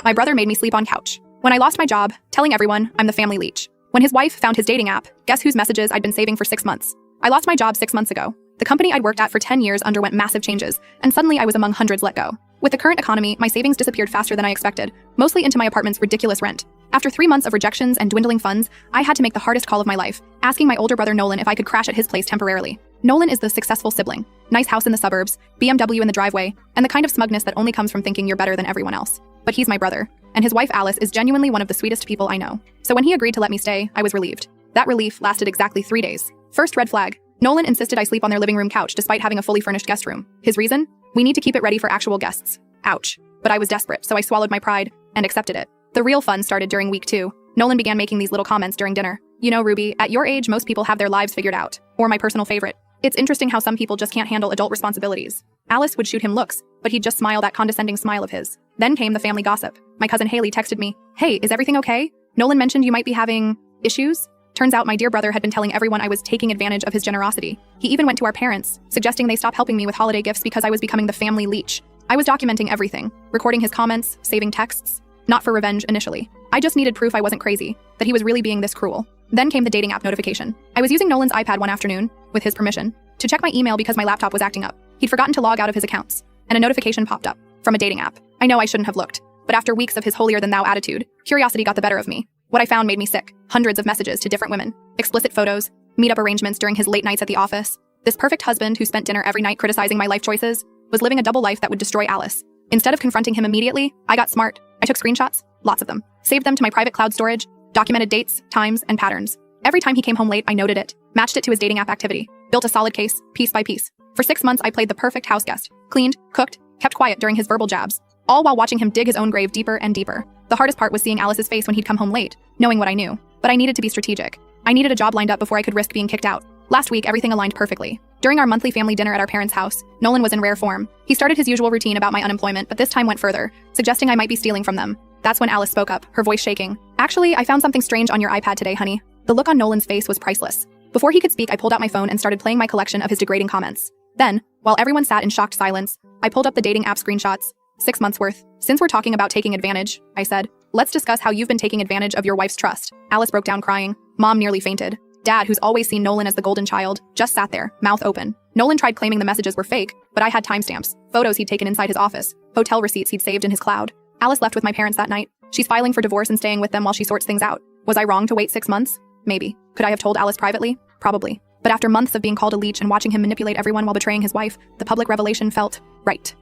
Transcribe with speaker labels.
Speaker 1: My brother made me sleep on couch. When I lost my job, telling everyone I'm the family leech. When his wife found his dating app, guess whose messages I'd been saving for 6 months? I lost my job 6 months ago. The company I'd worked at for 10 years underwent massive changes, and suddenly I was among hundreds let go. With the current economy, my savings disappeared faster than I expected, mostly into my apartment's ridiculous rent. After 3 months of rejections and dwindling funds, I had to make the hardest call of my life, asking my older brother Nolan if I could crash at his place temporarily. Nolan is the successful sibling. Nice house in the suburbs, BMW in the driveway, and the kind of smugness that only comes from thinking you're better than everyone else. But he's my brother, and his wife Alice is genuinely one of the sweetest people I know. So when he agreed to let me stay, I was relieved. That relief lasted exactly 3 days. First red flag. Nolan insisted I sleep on their living room couch despite having a fully furnished guest room. His reason? We need to keep it ready for actual guests. Ouch. But I was desperate, so I swallowed my pride and accepted it. The real fun started during week 2. Nolan began making these little comments during dinner. You know, Ruby, at your age, most people have their lives figured out. Or my personal favorite. It's interesting how some people just can't handle adult responsibilities. Alice would shoot him looks, but he'd just smile that condescending smile of his. Then came the family gossip. My cousin Haley texted me, "Hey, is everything okay? Nolan mentioned you might be having issues?" Turns out my dear brother had been telling everyone I was taking advantage of his generosity. He even went to our parents, suggesting they stop helping me with holiday gifts because I was becoming the family leech. I was documenting everything, recording his comments, saving texts. Not for revenge initially. I just needed proof I wasn't crazy, that he was really being this cruel. Then came the dating app notification. I was using Nolan's iPad one afternoon, with his permission, to check my email because my laptop was acting up. He'd forgotten to log out of his accounts, and a notification popped up from a dating app. I know I shouldn't have looked, but after weeks of his holier-than-thou attitude, curiosity got the better of me. What I found made me sick. Hundreds of messages to different women, explicit photos, meet-up arrangements during his late nights at the office. This perfect husband who spent dinner every night criticizing my life choices was living a double life that would destroy Alice. Instead of confronting him immediately, I got smart. I took screenshots, lots of them, saved them to my private cloud storage, documented dates, times, and patterns. Every time he came home late, I noted it, matched it to his dating app activity, built a solid case, piece by piece. For 6 months, I played the perfect house guest, cleaned, cooked, kept quiet during his verbal jabs, all while watching him dig his own grave deeper and deeper. The hardest part was seeing Alice's face when he'd come home late, knowing what I knew. But I needed to be strategic. I needed a job lined up before I could risk being kicked out. Last week, everything aligned perfectly. During our monthly family dinner at our parents' house, Nolan was in rare form. He started his usual routine about my unemployment, but this time went further, suggesting I might be stealing from them. That's when Alice spoke up, her voice shaking. "Actually, I found something strange on your iPad today, honey." The look on Nolan's face was priceless. Before he could speak, I pulled out my phone and started playing my collection of his degrading comments. Then, while everyone sat in shocked silence, I pulled up the dating app screenshots. 6 months worth. "Since we're talking about taking advantage," I said, "let's discuss how you've been taking advantage of your wife's trust." Alice broke down crying. Mom nearly fainted. Dad, who's always seen Nolan as the golden child, just sat there, mouth open. Nolan tried claiming the messages were fake, but I had timestamps, photos he'd taken inside his office, hotel receipts he'd saved in his cloud. Alice left with my parents that night. She's filing for divorce and staying with them while she sorts things out. Was I wrong to wait 6 months? Maybe. Could I have told Alice privately? Probably. But after months of being called a leech and watching him manipulate everyone while betraying his wife, the public revelation felt right.